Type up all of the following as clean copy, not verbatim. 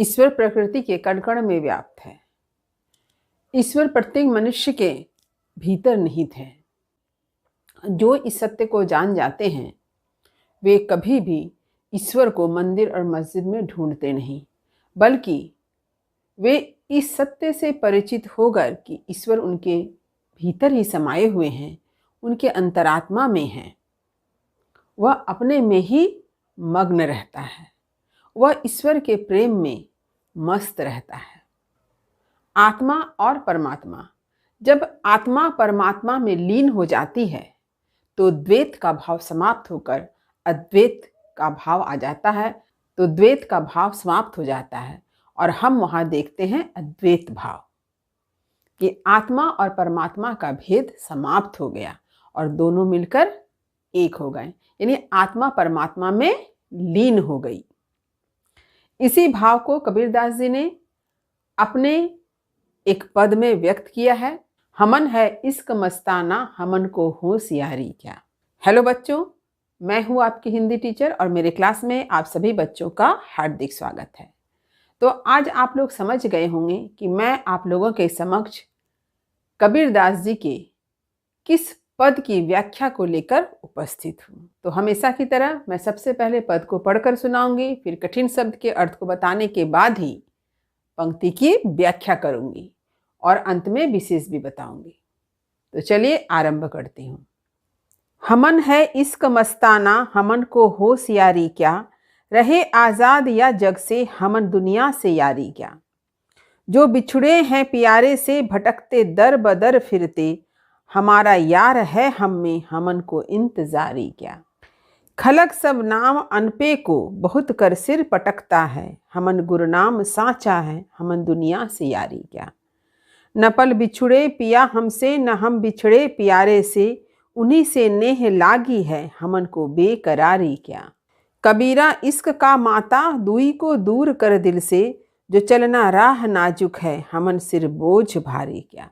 ईश्वर प्रकृति के कण कण में व्याप्त है। ईश्वर प्रत्येक मनुष्य के भीतर निहित है। जो इस सत्य को जान जाते हैं वे कभी भी ईश्वर को मंदिर और मस्जिद में ढूंढते नहीं, बल्कि वे इस सत्य से परिचित होकर कि ईश्वर उनके भीतर ही समाये हुए हैं, उनके अंतरात्मा में हैं, वह अपने में ही मग्न रहता है। वह ईश्वर के प्रेम में मस्त रहता है। आत्मा और परमात्मा, जब आत्मा परमात्मा में लीन हो जाती है तो द्वैत का भाव समाप्त होकर अद्वैत का भाव आ जाता है। तो द्वैत का भाव समाप्त हो जाता है और हम वहाँ देखते हैं अद्वैत भाव कि आत्मा और परमात्मा का भेद समाप्त हो गया और दोनों मिलकर एक हो गए, यानी आत्मा परमात्मा में लीन हो गई। इसी भाव को कबीरदास जी ने अपने एक पद में व्यक्त किया है। हमन है इश्क मस्ताना, हमन को होशियारी क्या। हेलो बच्चों, मैं हूँ आपकी हिंदी टीचर और मेरे क्लास में आप सभी बच्चों का हार्दिक स्वागत है। तो आज आप लोग समझ गए होंगे कि मैं आप लोगों के समक्ष कबीरदास जी के किस पद की व्याख्या को लेकर उपस्थित हूँ। तो हमेशा की तरह मैं सबसे पहले पद को पढ़कर सुनाऊंगी, फिर कठिन शब्द के अर्थ को बताने के बाद ही पंक्ति की व्याख्या करूंगी और अंत में विशेष भी बताऊंगी। तो चलिए आरंभ करती हूँ। हमन है इश्क मस्ताना, हमन को होशियारी क्या, रहे आज़ाद या जग से, हमन दुनिया से यारी क्या। जो बिछुड़े हैं प्यारे से, भटकते दर बदर फिरते, हमारा यार है हम में, हमन को इंतजारी क्या। खलक सब नाम अनपे को, बहुत कर सिर पटकता है, हमन गुरनाम साचा है, हमन दुनिया से यारी क्या। न पल बिछुड़े पिया हमसे, न हम बिछड़े प्यारे से, उन्हीं से नेह लागी है, हमन को बेकरारी क्या। कबीरा इश्क का माता, दुई को दूर कर दिल से, जो चलना राह नाजुक है, हमन सिर बोझ भारी क्या।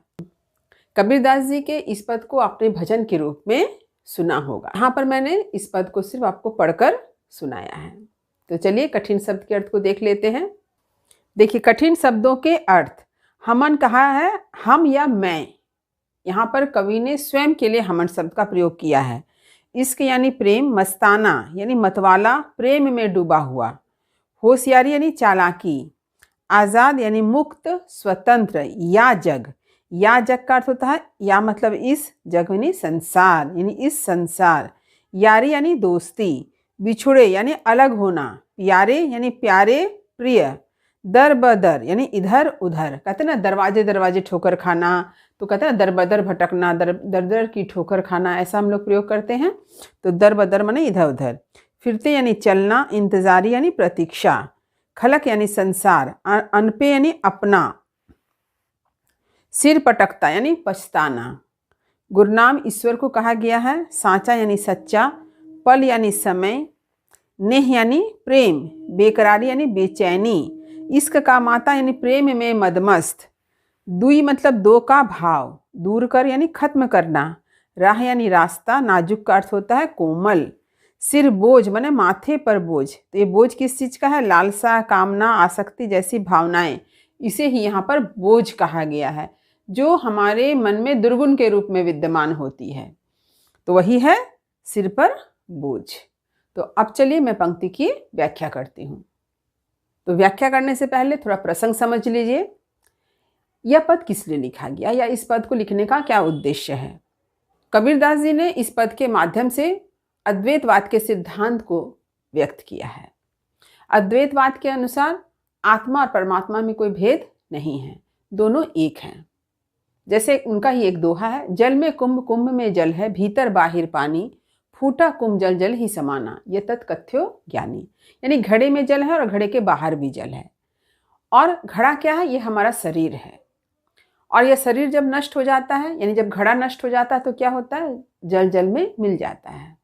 कबीरदास जी के इस पद को आपने भजन के रूप में सुना होगा। यहाँ पर मैंने इस पद को सिर्फ आपको पढ़कर सुनाया है। तो चलिए कठिन शब्द के अर्थ को देख लेते हैं। देखिए, कठिन शब्दों के अर्थ। हमन कहा है हम या मैं। यहाँ पर कवि ने स्वयं के लिए हमन शब्द का प्रयोग किया है। इश्क यानी प्रेम, मस्ताना यानी मतवाला, प्रेम में डूबा हुआ, होशियारी यानी चालाकी, आज़ाद यानी मुक्त स्वतंत्र, या जग, या जग का अर्थ होता है या मतलब इस, जग यानी संसार यानी इस संसार, यारी यानी दोस्ती, बिछुड़े यानी अलग होना, प्यारे यानी प्यारे प्रिय, दर बदर यानी इधर उधर। कहते ना दरवाजे दरवाजे ठोकर खाना, तो कहते हैं दर बदर भटकना, दर दर की ठोकर खाना, ऐसा हम लोग प्रयोग करते हैं। तो दर बदर माने इधर उधर। फिरते यानी चलना, इंतजारी यानी प्रतीक्षा, खलक यानी संसार, अनपे यानी अपना, सिर पटकता यानी पछताना। गुरनाम ईश्वर को कहा गया है, साचा यानी सच्चा, पल यानी समय, नेह यानी प्रेम, बेकरारी यानी बेचैनी, इश्क का माता यानी प्रेम में मदमस्त, दुई मतलब दो का भाव, दूर कर यानी खत्म करना, राह यानी रास्ता, नाजुक का अर्थ होता है कोमल, सिर बोझ माने माथे पर बोझ। तो ये बोझ किस चीज़ का है? लालसा, कामना, आसक्ति जैसी भावनाएं, इसे ही यहाँ पर बोझ कहा गया है, जो हमारे मन में दुर्गुण के रूप में विद्यमान होती है। तो वही है सिर पर बोझ। तो अब चलिए मैं पंक्ति की व्याख्या करती हूँ। तो व्याख्या करने से पहले थोड़ा प्रसंग समझ लीजिए। यह पद किस लिए लिखा गया या इस पद को लिखने का क्या उद्देश्य है। कबीरदास जी ने इस पद के माध्यम से अद्वैतवाद के सिद्धांत को व्यक्त किया है। अद्वैतवाद के अनुसार आत्मा और परमात्मा में कोई भेद नहीं है, दोनों एक हैं। जैसे उनका ही एक दोहा है, जल में कुंभ, कुंभ में जल है, भीतर बाहिर पानी, फूटा कुंभ जल जल ही समाना, ये तत्कथ्यो ज्ञानी। यानी घड़े में जल है और घड़े के बाहर भी जल है। और घड़ा क्या है? ये हमारा शरीर है। और यह शरीर जब नष्ट हो जाता है, यानी जब घड़ा नष्ट हो जाता है तो क्या होता है? जल जल में मिल जाता है।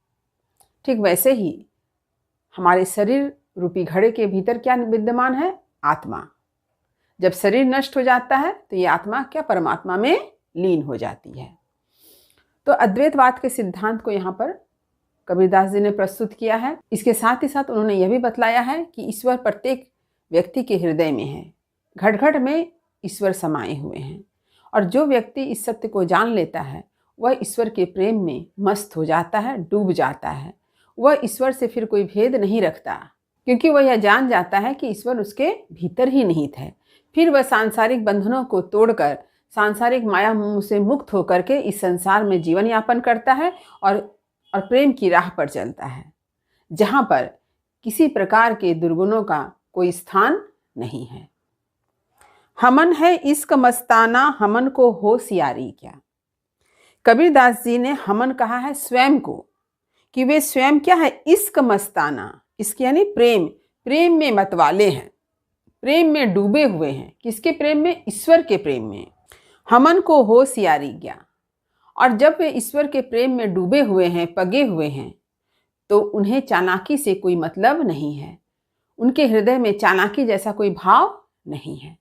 ठीक वैसे ही हमारे शरीर रूपी घड़े के भीतर क्या विद्यमान है? आत्मा। जब शरीर नष्ट हो जाता है तो ये आत्मा क्या? परमात्मा में लीन हो जाती है। तो अद्वैतवाद के सिद्धांत को यहाँ पर कबीरदास जी ने प्रस्तुत किया है। इसके साथ ही साथ उन्होंने यह भी बतलाया है कि ईश्वर प्रत्येक व्यक्ति के हृदय में है। घट घट में ईश्वर समाये हुए हैं और जो व्यक्ति इस सत्य को जान लेता है वह ईश्वर के प्रेम में मस्त हो जाता है, डूब जाता है। वह ईश्वर से फिर कोई भेद नहीं रखता, क्योंकि वह यह जान जाता है कि ईश्वर उसके भीतर ही निहित है। फिर वह सांसारिक बंधनों को तोड़कर सांसारिक माया मोह से मुक्त होकर के इस संसार में जीवन यापन करता है और प्रेम की राह पर चलता है, जहाँ पर किसी प्रकार के दुर्गुणों का कोई स्थान नहीं है। हमन है इश्क मस्ताना, हमन को होशियारी क्या। कबीरदास जी ने हमन कहा है स्वयं को, कि वे स्वयं क्या है, इश्क मस्ताना। इश्क यानी प्रेम, प्रेम में मतवाले हैं, प्रेम में डूबे हुए हैं। किसके प्रेम में? ईश्वर के प्रेम में। हमन को होशियारी क्या। और जब वे ईश्वर के प्रेम में डूबे हुए हैं, पगे हुए हैं, तो उन्हें चालाकी से कोई मतलब नहीं है। उनके हृदय में चालाकी जैसा कोई भाव नहीं है।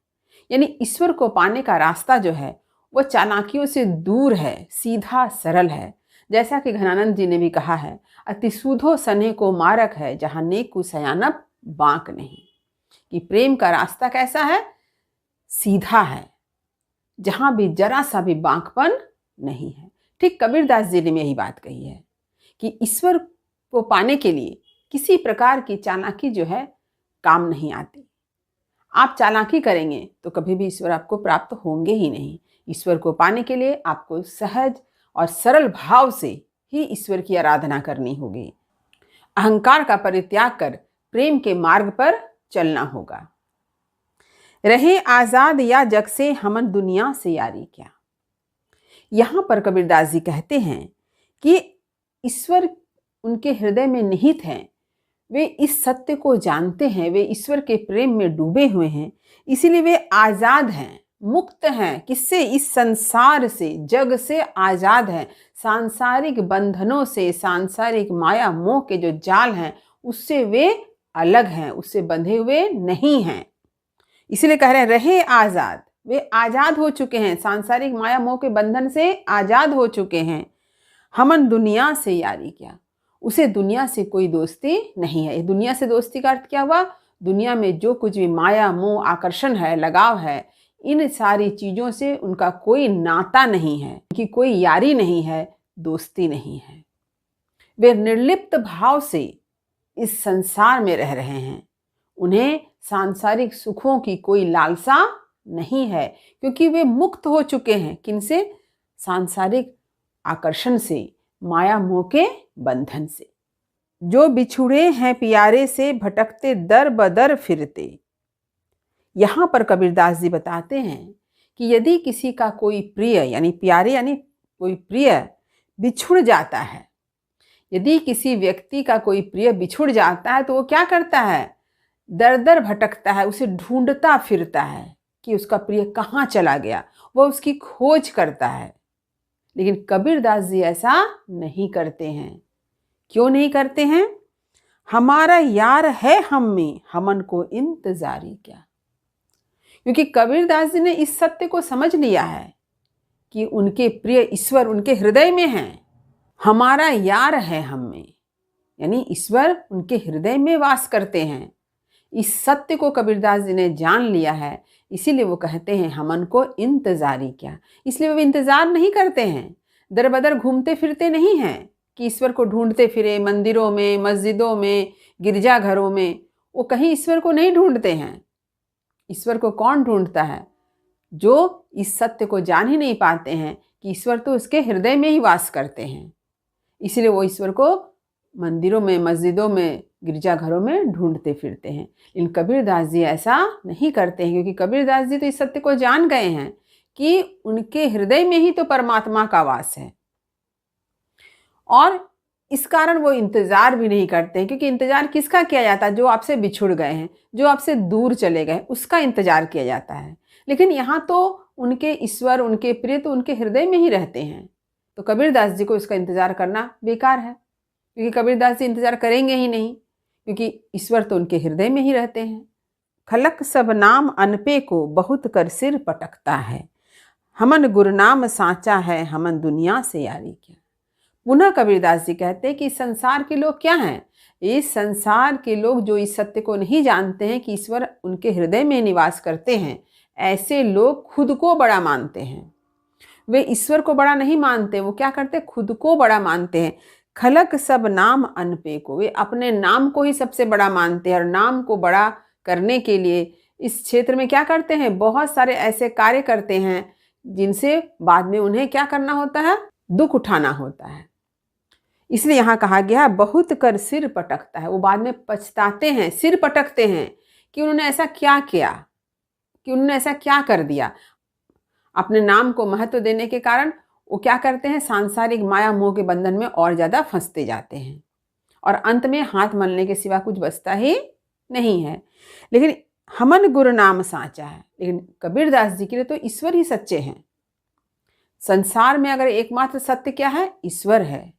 यानी ईश्वर को पाने का रास्ता जो है वह चालाकियों से दूर है, सीधा सरल है। जैसा कि घनानंद जी ने भी कहा है, अति सूधो सने को मारक है, जहाँ नेकु सयानप बांक नहीं। कि प्रेम का रास्ता कैसा है? सीधा है, जहाँ भी जरा सा भी बांकपन नहीं है। ठीक कबीरदास जी ने यही बात कही है कि ईश्वर को पाने के लिए किसी प्रकार की चालाकी जो है काम नहीं आती। आप चालाकी करेंगे तो कभी भी ईश्वर आपको प्राप्त होंगे ही नहीं। ईश्वर को पाने के लिए आपको सहज और सरल भाव से ही ईश्वर की आराधना करनी होगी। अहंकार का परित्याग कर प्रेम के मार्ग पर चलना होगा। रहे आजाद या जग से, हमन दुनिया से यारी क्या। यहाँ पर कबीरदास जी कहते हैं कि ईश्वर उनके हृदय में निहित हैं। वे इस सत्य को जानते हैं, वे ईश्वर के प्रेम में डूबे हुए हैं, इसीलिए वे आजाद हैं, मुक्त हैं। किससे? इस संसार से, जग से आजाद हैं। सांसारिक बंधनों से, सांसारिक माया मोह के जो जाल हैं उससे वे अलग हैं, उससे बंधे हुए नहीं हैं। इसलिए कह रहे हैं रहे आजाद। वे आजाद हो चुके हैं, सांसारिक माया मोह के बंधन से आजाद हो चुके हैं। हमन दुनिया से यारी क्या। उसे दुनिया से कोई दोस्ती नहीं है। दुनिया से दोस्ती का अर्थ क्या हुआ? दुनिया में जो कुछ भी माया मोह आकर्षण है, लगाव है, इन सारी चीज़ों से उनका कोई नाता नहीं है, उनकी कोई यारी नहीं है, दोस्ती नहीं है। वे निर्लिप्त भाव से इस संसार में रह रहे हैं। उन्हें सांसारिक सुखों की कोई लालसा नहीं है, क्योंकि वे मुक्त हो चुके हैं। किनसे? सांसारिक आकर्षण से, माया मोह के बंधन से। जो बिछुड़े हैं प्यारे से, भटकते दर बदर फिरते। यहाँ पर कबीरदास जी बताते हैं कि यदि किसी का कोई प्रिय यानी प्यारे यानी कोई प्रिय बिछुड़ जाता है, यदि किसी व्यक्ति का कोई प्रिय बिछुड़ जाता है तो वो क्या करता है? दर दर भटकता है, उसे ढूंढता फिरता है कि उसका प्रिय कहाँ चला गया, वह उसकी खोज करता है। लेकिन कबीरदास जी ऐसा नहीं करते हैं। क्यों नहीं करते हैं? हमारा यार है हम में, हमन को इंतजारी क्या। क्योंकि कबीरदास जी ने इस सत्य को समझ लिया है कि उनके प्रिय ईश्वर उनके हृदय में हैं। हमारा यार है हम में, यानी ईश्वर उनके हृदय में वास करते हैं। इस सत्य को कबीरदास जी ने जान लिया है, इसीलिए वो कहते हैं हमन को इंतजारी क्या। इसलिए वो इंतजार नहीं करते हैं, दर बदर घूमते फिरते नहीं हैं कि ईश्वर को ढूंढते फिरे मंदिरों में, मस्जिदों में, गिरजाघरों में। वो कहीं ईश्वर को नहीं ढूंढते हैं। ईश्वर को कौन ढूंढता है? जो इस सत्य को जान ही नहीं पाते हैं कि ईश्वर तो उसके हृदय में ही वास करते हैं। इसलिए वो ईश्वर को मंदिरों में, मस्जिदों में, गिरजाघरों में ढूंढते फिरते हैं। लेकिन कबीरदास जी ऐसा नहीं करते हैं, क्योंकि कबीरदास जी तो इस सत्य को जान गए हैं कि उनके हृदय में ही तो परमात्मा का वास है। और इस कारण वो इंतजार भी नहीं करते हैं, क्योंकि इंतजार किसका किया जाता है? जो आपसे बिछुड़ गए हैं, जो आपसे दूर चले गए, उसका इंतजार किया जाता है। लेकिन यहाँ तो उनके ईश्वर, उनके प्रिय तो उनके हृदय में ही रहते हैं। तो कबीरदास जी को इसका इंतजार करना बेकार है, क्योंकि कबीरदास जी इंतजार करेंगे ही नहीं, क्योंकि ईश्वर तो उनके हृदय में ही रहते हैं। खलक सब नाम अनपे को, बहुत कर सिर पटकता है, हमन गुरनाम साचा है, हमन दुनिया से यारी क्या। पुनः कबीरदास जी कहते हैं कि संसार के लोग क्या हैं? इस संसार के लोग जो इस सत्य को नहीं जानते हैं कि ईश्वर उनके हृदय में निवास करते हैं, ऐसे लोग खुद को बड़ा मानते हैं। वे ईश्वर को बड़ा नहीं मानते, वो क्या करते, खुद को बड़ा मानते हैं। खलक सब नाम अनपे को, वे अपने नाम को ही सबसे बड़ा मानते हैं और नाम को बड़ा करने के लिए इस क्षेत्र में क्या करते हैं, बहुत सारे ऐसे कार्य करते हैं जिनसे बाद में उन्हें क्या करना होता है, दुख उठाना होता है। इसलिए यहाँ कहा गया है बहुत कर सिर पटकता है। वो बाद में पछताते हैं, सिर पटकते हैं कि उन्होंने ऐसा क्या किया, कि उन्होंने ऐसा क्या कर दिया। अपने नाम को महत्व देने के कारण वो क्या करते हैं, सांसारिक माया मोह के बंधन में और ज़्यादा फंसते जाते हैं और अंत में हाथ मलने के सिवा कुछ बचता ही नहीं है। लेकिन हमन गुरु नाम साचा है, लेकिन कबीरदास जी के लिए तो ईश्वर ही सच्चे हैं। संसार में अगर एकमात्र सत्य क्या है, ईश्वर है।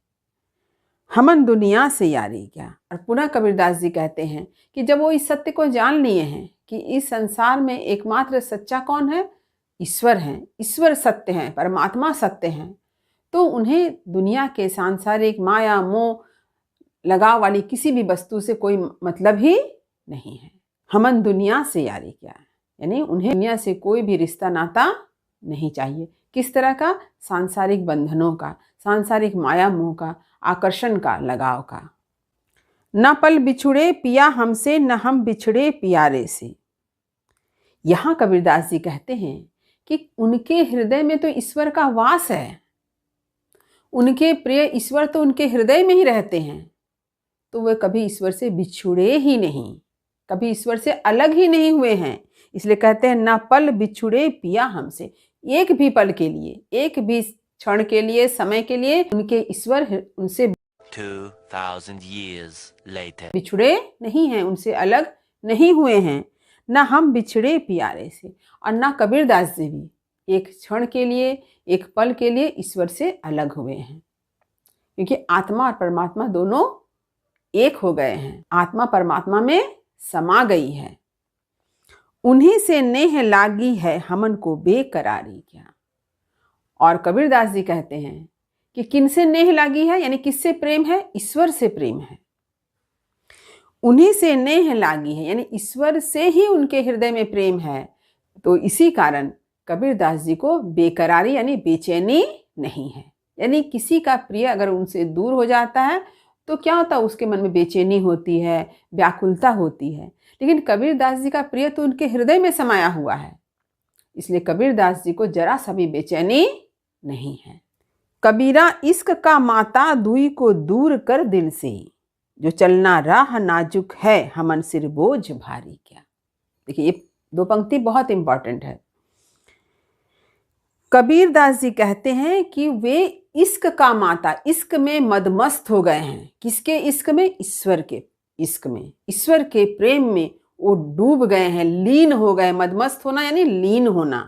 हमन दुनिया से यारी क्या। और पुनः कबीरदास जी कहते हैं कि जब वो इस सत्य को जान लिए हैं कि इस संसार में एकमात्र सच्चा कौन है, ईश्वर हैं, ईश्वर सत्य हैं, परमात्मा सत्य हैं, तो उन्हें दुनिया के सांसारिक माया मोह लगाव वाली किसी भी वस्तु से कोई मतलब ही नहीं है। हमन दुनिया से यारी क्या है, यानी उन्हें दुनिया से कोई भी रिश्ता नाता नहीं चाहिए। किस तरह का, सांसारिक बंधनों का, सांसारिक माया मोह का, आकर्षण का, लगाव का। न पल बिछुड़े पिया हमसे, न हम बिछड़े प्यारे से। यहाँ कबीरदास जी कहते हैं कि उनके हृदय में तो ईश्वर का वास है, उनके प्रिय ईश्वर तो उनके हृदय में ही रहते हैं, तो वे कभी ईश्वर से बिछुड़े ही नहीं, कभी ईश्वर से अलग ही नहीं हुए हैं। इसलिए कहते हैं ना पल बिछुड़े पिया हमसे। एक भी पल के लिए, एक भी क्षण के लिए, समय के लिए उनके ईश्वर उनसे 2000 years later बिछुड़े नहीं हैं, उनसे अलग नहीं हुए हैं। ना हम बिछड़े प्यारे से, और ना कबीरदास जी भी एक क्षण के लिए, एक पल के लिए ईश्वर से अलग हुए हैं, क्योंकि आत्मा और परमात्मा दोनों एक हो गए हैं। आत्मा परमात्मा में समा गई है। उन्हीं से नेह लागी है हमन को बेकरारी क्या। और कबीरदास जी कहते हैं कि किनसे नेह लागी है, यानी किससे प्रेम है, ईश्वर से प्रेम है। उन्हीं से नेह लागी है, यानी ईश्वर से ही उनके हृदय में प्रेम है। तो इसी कारण कबीरदास जी को बेकरारी यानी बेचैनी नहीं है। यानी किसी का प्रिय अगर उनसे दूर हो जाता है तो क्या होता है, उसके मन में बेचैनी होती है, व्याकुलता होती है। लेकिन कबीरदास जी का प्रिय तो उनके हृदय में समाया हुआ है, इसलिए कबीरदास जी को जरा सा भी बेचैनी नहीं है। कबीरा इश्क का माता दुई को दूर कर दिल से, जो चलना राह नाजुक है हमन सिर बोझ भारी क्या। देखिए ये दो पंक्ति बहुत इंपॉर्टेंट है। कबीरदास जी कहते हैं कि वे इश्क का माता, इश्क में मदमस्त हो गए हैं। किसके इश्क में, ईश्वर के इश्क में, ईश्वर के प्रेम में वो डूब गए हैं, लीन हो गए। मदमस्त होना यानी लीन होना।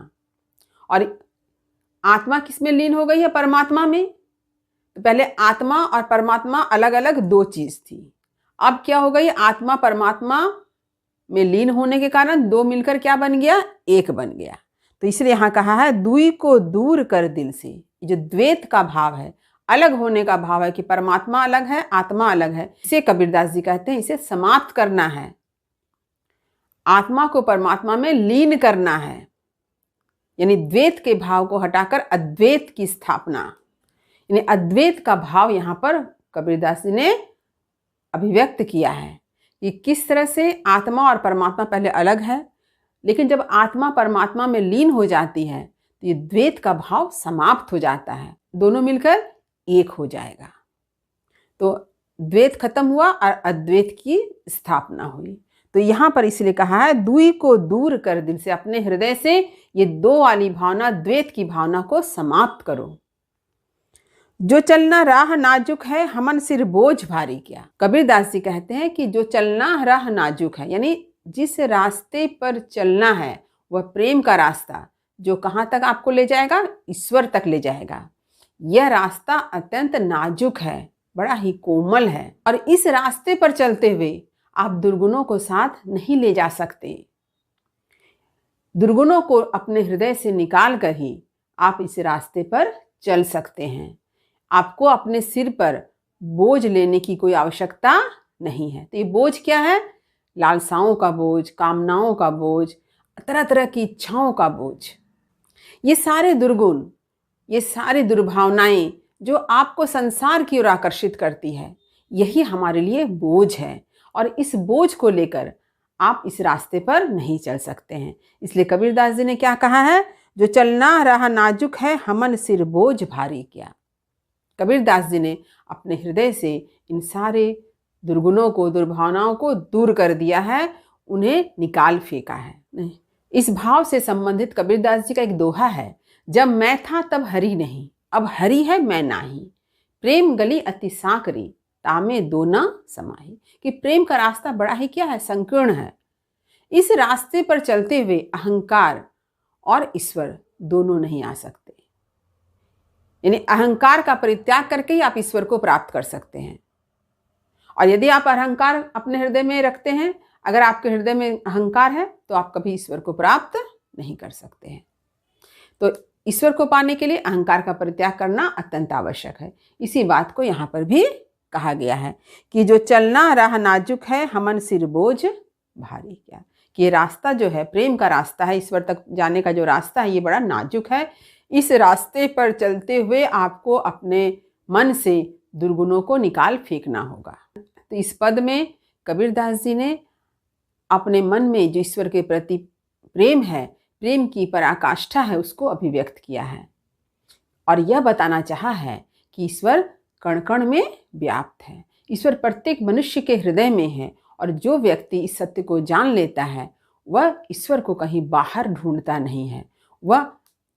और आत्मा किस में लीन हो गई है, परमात्मा में। तो पहले आत्मा और परमात्मा अलग अलग दो चीज थी, अब क्या हो गई, आत्मा परमात्मा में लीन होने के कारण दो मिलकर क्या बन गया, एक बन गया। तो इसलिए यहाँ कहा है दुई को दूर कर दिल से। जो द्वैत का भाव है, अलग होने का भाव है कि परमात्मा अलग है, आत्मा अलग है, इसे कबीरदास जी कहते हैं इसे समाप्त करना है। आत्मा को परमात्मा में लीन करना है, यानी द्वैत के भाव को हटाकर अद्वैत की स्थापना, यानी अद्वैत का भाव यहाँ पर कबीरदास जी ने अभिव्यक्त किया है कि किस तरह से आत्मा और परमात्मा पहले अलग है, लेकिन जब आत्मा परमात्मा में लीन हो जाती है तो ये द्वैत का भाव समाप्त हो जाता है, दोनों मिलकर एक हो जाएगा। तो द्वैत खत्म हुआ और अद्वैत की स्थापना हुई। तो यहाँ पर इसलिए कहा है दुई को दूर कर दिल से, अपने हृदय से ये दो वाली भावना, द्वैत की भावना को समाप्त करो। जो चलना राह नाजुक है हमन सिर बोझ भारी क्या। कबीरदास जी कहते हैं कि जो चलना राह नाजुक है, यानी जिस रास्ते पर चलना है वह प्रेम का रास्ता, जो कहाँ तक आपको ले जाएगा, ईश्वर तक ले जाएगा। यह रास्ता अत्यंत नाजुक है, बड़ा ही कोमल है, और इस रास्ते पर चलते हुए आप दुर्गुणों को साथ नहीं ले जा सकते। दुर्गुणों को अपने हृदय से निकाल कर ही आप इस रास्ते पर चल सकते हैं। आपको अपने सिर पर बोझ लेने की कोई आवश्यकता नहीं है। तो ये बोझ क्या है? लालसाओं का बोझ, कामनाओं का बोझ, तरह तरह की इच्छाओं का बोझ। ये सारे दुर्गुण, ये सारी दुर्भावनाएं जो आपको संसार की ओर आकर्षित करती है, यही हमारे लिए बोझ है। और इस बोझ को लेकर आप इस रास्ते पर नहीं चल सकते हैं। इसलिए कबीरदास जी ने क्या कहा है? जो चलना रहा नाजुक है, हमन सिर बोझ भारी क्या। कबीरदास जी ने अपने हृदय से इन सारे दुर्गुणों को, दुर्भावनाओं को दूर कर दिया है, उन्हें निकाल फेंका है। इस भाव से संबंधित कबीरदास जी का एक दोहा है, जब मैं था तब हरि नहीं, अब हरि है मैं नाही, प्रेम गली अति सांकरी, तामे दो न समाही। कि प्रेम का रास्ता बड़ा ही क्या है? संकीर्ण है। इस रास्ते पर चलते हुए अहंकार और ईश्वर दोनों नहीं आ सकते। यानी अहंकार का परित्याग करके ही आप ईश्वर को प्राप्त कर सकते हैं। और यदि आप अहंकार अपने हृदय में रखते हैं, अगर आपके हृदय में अहंकार है, तो आप कभी ईश्वर को प्राप्त नहीं कर सकते हैं। तो ईश्वर को पाने के लिए अहंकार का परित्याग करना अत्यंत आवश्यक है। इसी बात को यहाँ पर भी कहा गया है कि जो चलना राह नाजुक है, हमन सिर बोझ भारी क्या। कि ये रास्ता जो है, प्रेम का रास्ता है, ईश्वर तक जाने का जो रास्ता है, ये बड़ा नाजुक है। इस रास्ते पर चलते हुए आपको अपने मन से दुर्गुणों को निकाल फेंकना होगा। तो इस पद में कबीरदास जी ने अपने मन में जो ईश्वर के प्रति प्रेम है, प्रेम की पराकाष्ठा है, उसको अभिव्यक्त किया है और यह बताना चाहा है कि ईश्वर कण कण में व्याप्त है। ईश्वर प्रत्येक मनुष्य के हृदय में है और जो व्यक्ति इस सत्य को जान लेता है, वह ईश्वर को कहीं बाहर ढूंढता नहीं है। वह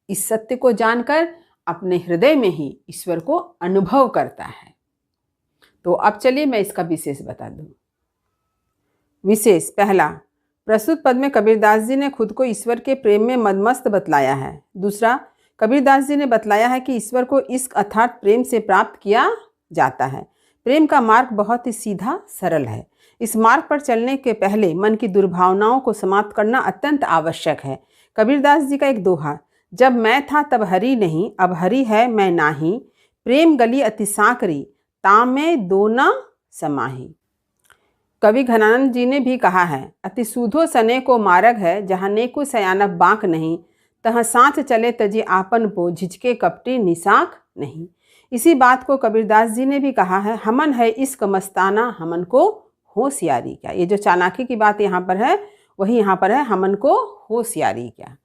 इस सत्य को जानकर अपने हृदय में ही ईश्वर को अनुभव करता है। तो अब चलिए मैं इसका विशेष बता दूं। विशेष पहला, प्रस्तुत पद में कबीरदास जी ने खुद को ईश्वर के प्रेम में मदमस्त बतलाया है। दूसरा, कबीरदास जी ने बतलाया है कि ईश्वर को इश्क अर्थात प्रेम से प्राप्त किया जाता है। प्रेम का मार्ग बहुत ही सीधा सरल है। इस मार्ग पर चलने के पहले मन की दुर्भावनाओं को समाप्त करना अत्यंत आवश्यक है। कबीरदास जी का एक दोहा, जब मैं था तब हरि नहीं, अब हरि है मैं नाही, प्रेम गली अति सांकरी, तामे दो न समाही। कवि घनानंद जी ने भी कहा है, अति सूधो सने को मार्ग है, जहाँ नेकु सयानब बांक नहीं, तह साथ चले तजी आपन पो, झिझके कपटी निसाक नहीं। इसी बात को कबीरदास जी ने भी कहा है, हमन है इश्क मस्ताना, हमन को होशियारी क्या। ये जो चालाकी की बात यहाँ पर है, वही यहाँ पर है, हमन को होशियारी क्या।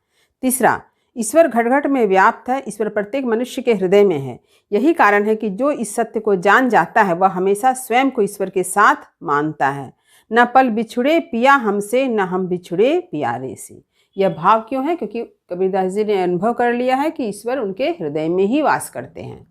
तीसरा, ईश्वर घट घट में व्याप्त है। ईश्वर प्रत्येक मनुष्य के हृदय में है। यही कारण है कि जो इस सत्य को जान जाता है, वह हमेशा स्वयं को ईश्वर के साथ मानता है। न पल बिछुड़े पिया हमसे, न हम बिछुड़े प्यारे से। यह भाव क्यों है? क्योंकि कबीरदास जी ने अनुभव कर लिया है कि ईश्वर उनके हृदय में ही वास करते हैं।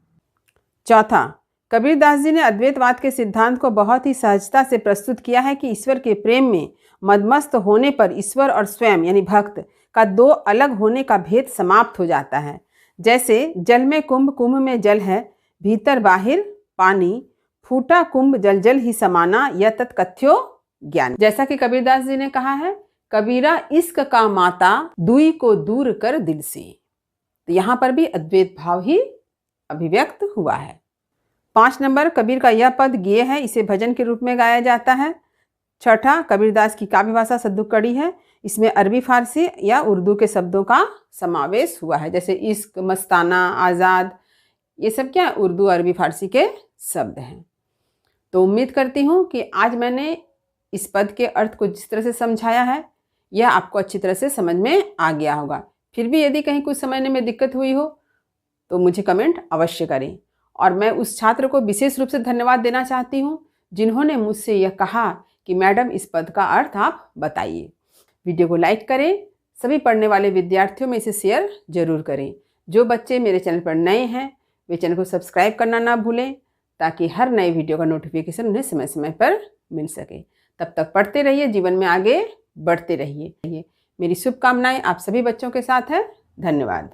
चौथा, कबीरदास जी ने अद्वैतवाद के सिद्धांत को बहुत ही सहजता से प्रस्तुत किया है कि ईश्वर के प्रेम में मदमस्त होने पर ईश्वर और स्वयं यानी भक्त का दो अलग होने का भेद समाप्त हो जाता है। जैसे जल में कुंभ, कुंभ में जल है, भीतर बाहिर पानी, फूटा कुंभ जल जल ही समाना, यह तत्कथ्यो ज्ञान। जैसा कि कबीरदास जी ने कहा है, कबीरा इश्क का माता, दुई को दूर कर दिल से। तो यहाँ पर भी अद्वैत भाव ही अभिव्यक्त हुआ है। 5 नंबर, कबीर का यह पद गेय है, इसे भजन के रूप में गाया जाता है। छठा, कबीरदास की काव्य भाषा सद्दुकड़ी है। इसमें अरबी फारसी या उर्दू के शब्दों का समावेश हुआ है। जैसे इश्क, मस्ताना, आज़ाद, ये सब क्या उर्दू अरबी फारसी के शब्द हैं। तो उम्मीद करती हूँ कि आज मैंने इस पद के अर्थ को जिस तरह से समझाया है, यह आपको अच्छी तरह से समझ में आ गया होगा। फिर भी यदि कहीं कुछ समझने में दिक्कत हुई हो तो मुझे कमेंट अवश्य करें। और मैं उस छात्र को विशेष रूप से धन्यवाद देना चाहती हूँ जिन्होंने मुझसे यह कहा कि मैडम इस पद का अर्थ आप बताइए। वीडियो को लाइक करें, सभी पढ़ने वाले विद्यार्थियों में इसे शेयर जरूर करें। जो बच्चे मेरे चैनल पर नए हैं वे चैनल को सब्सक्राइब करना ना भूलें, ताकि हर नए वीडियो का नोटिफिकेशन उन्हें समय समय पर मिल सके। तब तक पढ़ते रहिए, जीवन में आगे बढ़ते रहिए। मेरी शुभकामनाएं आप सभी बच्चों के साथ है। धन्यवाद।